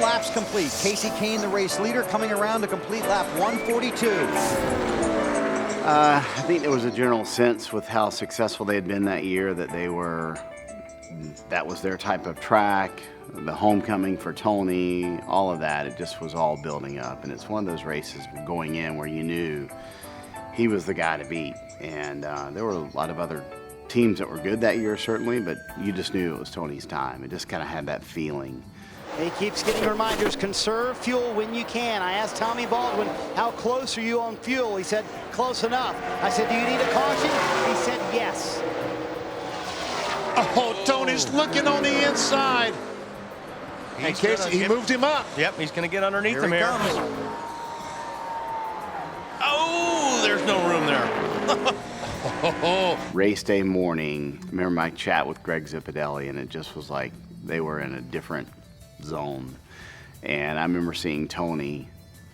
laps complete. Casey Kane, the race leader, coming around to complete lap 142. I think there was a general sense with how successful they had been that year that that was their type of track, the homecoming for Tony, all of that. It just was all building up. And it's one of those races going in where you knew he was the guy to beat. And there were a lot of other teams that were good that year, certainly, but you just knew it was Tony's time. It just kind of had that feeling. He keeps getting reminders, conserve fuel when you can. I asked Tommy Baldwin, how close are you on fuel? He said, close enough. I said, do you need a caution? He said, yes. Oh, Tony's looking on the inside. In case he moved him up. Yep, he's going to get underneath him here. Comes. Oh, there's no room there. Race day morning, I remember my chat with Greg Zipadelli, and it just was like they were in a different zone. And I remember seeing Tony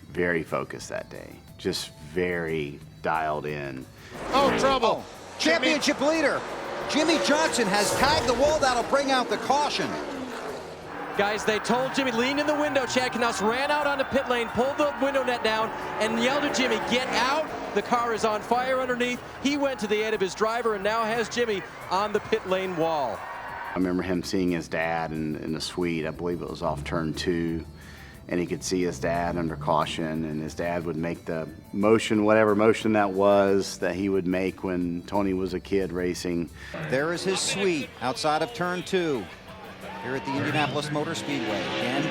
very focused that day, just very dialed in. Oh, trouble. Championship leader, Jimmy Johnson has tagged the wall. That'll bring out the caution. Guys, they told Jimmy, lean in the window. Chad Knaus ran out onto pit lane, pulled the window net down, and yelled at Jimmy, get out. The car is on fire underneath. He went to the aid of his driver and now has Jimmy on the pit lane wall. I remember him seeing his dad in the suite. I believe it was off turn 2, and he could see his dad under caution, and his dad would make the motion, whatever motion that was, that he would make when Tony was a kid racing. There is his suite outside of turn 2 here at the Indianapolis Motor Speedway. Again,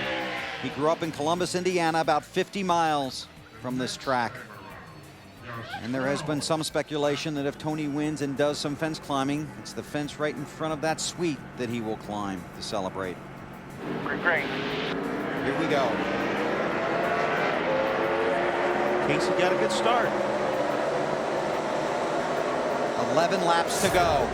he grew up in Columbus, Indiana, about 50 miles from this track. And there has been some speculation that if Tony wins and does some fence climbing, it's the fence right in front of that suite that he will climb to celebrate. Great. Here we go. Casey got a good start. 11 laps to go.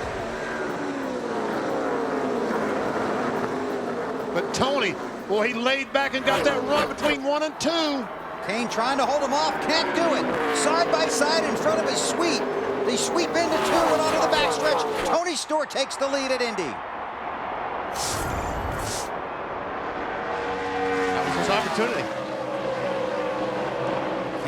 But Tony, boy, he laid back and got that run between 1 and 2. Kane trying to hold him off, can't do it. Side by side in front of his suite. They sweep into 2 and onto the backstretch. Tony Stewart takes the lead at Indy. That was his opportunity.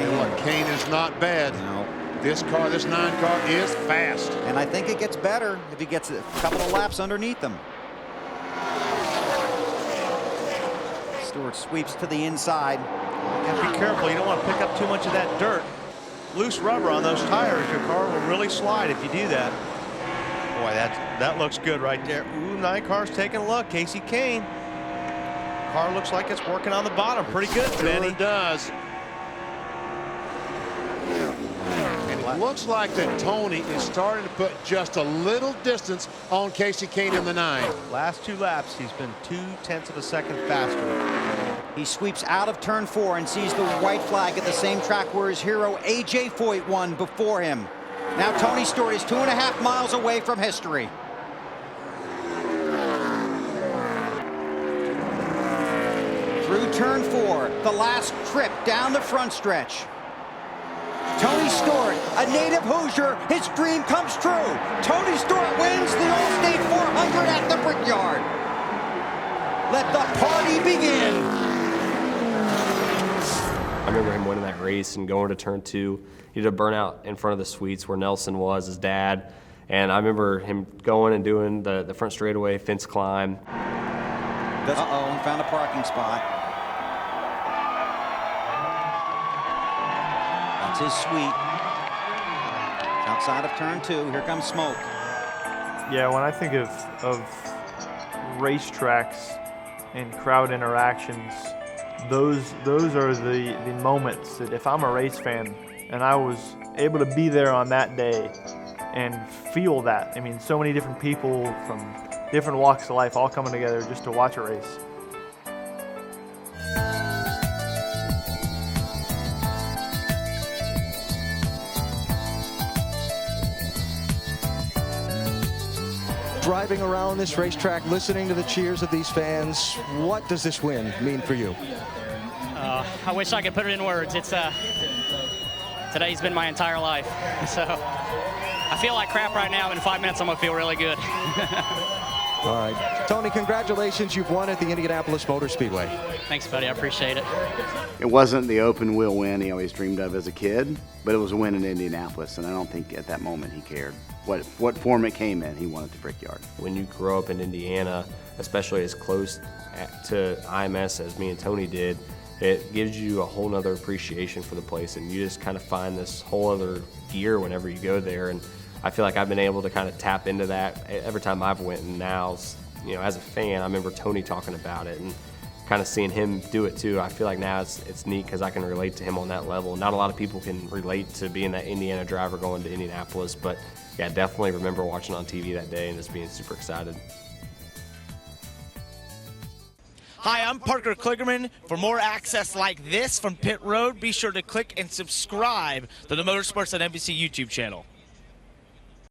And look, Kane is not bad. No. This car, this 9 car, is fast. And I think it gets better if he gets a couple of laps underneath them. Stewart sweeps to the inside. You have to be careful. You don't want to pick up too much of that dirt. Loose rubber on those tires, your car will really slide if you do that. Boy, that looks good right there. Ooh, 9 cars taking a look. Casey Kane. Car looks like it's working on the bottom. Pretty good, Benny. Sure does. And it looks like that Tony is starting to put just a little distance on Casey Kane in the 9. Last 2 laps, he's been 0.2 of a second faster. He sweeps out of turn 4 and sees the white flag at the same track where his hero A.J. Foyt won before him. Now Tony Stewart is 2.5 miles away from history. Through turn 4, the last trip down the front stretch. Tony Stewart, a native Hoosier, his dream comes true. Tony Stewart wins the Allstate 400 at the Brickyard. Let the party begin. I remember him winning that race and going to turn 2. He did a burnout in front of the suites where Nelson was, his dad. And I remember him going and doing the front straightaway fence climb. Uh-oh, he found a parking spot. That's his suite. It's outside of turn 2. Here comes smoke. Yeah, when I think of racetracks and crowd interactions, those are the moments that if I'm a race fan and I was able to be there on that day and feel that. I mean, so many different people from different walks of life all coming together just to watch a race. Driving around this racetrack, listening to the cheers of these fans, what does this win mean for you? I wish I could put it in words. It's today's been my entire life. So I feel like crap right now. In 5 minutes, I'm gonna feel really good. All right. Tony, congratulations. You've won at the Indianapolis Motor Speedway. Thanks, buddy. I appreciate it. It wasn't the open wheel win he always dreamed of as a kid, but it was a win in Indianapolis, and I don't think at that moment he cared what form it came in. He won at the Brickyard. When you grow up in Indiana, especially as close to IMS as me and Tony did, it gives you a whole nother appreciation for the place, and you just kind of find this whole other gear whenever you go there. And I feel like I've been able to kind of tap into that every time I've went. And now, you know, as a fan, I remember Tony talking about it and kind of seeing him do it too. I feel like now it's neat because I can relate to him on that level. Not a lot of people can relate to being that Indiana driver going to Indianapolis, but yeah, definitely remember watching on TV that day and just being super excited. Hi, I'm Parker Kligerman. For more access like this from Pit Road, be sure to click and subscribe to the Motorsports on NBC YouTube channel.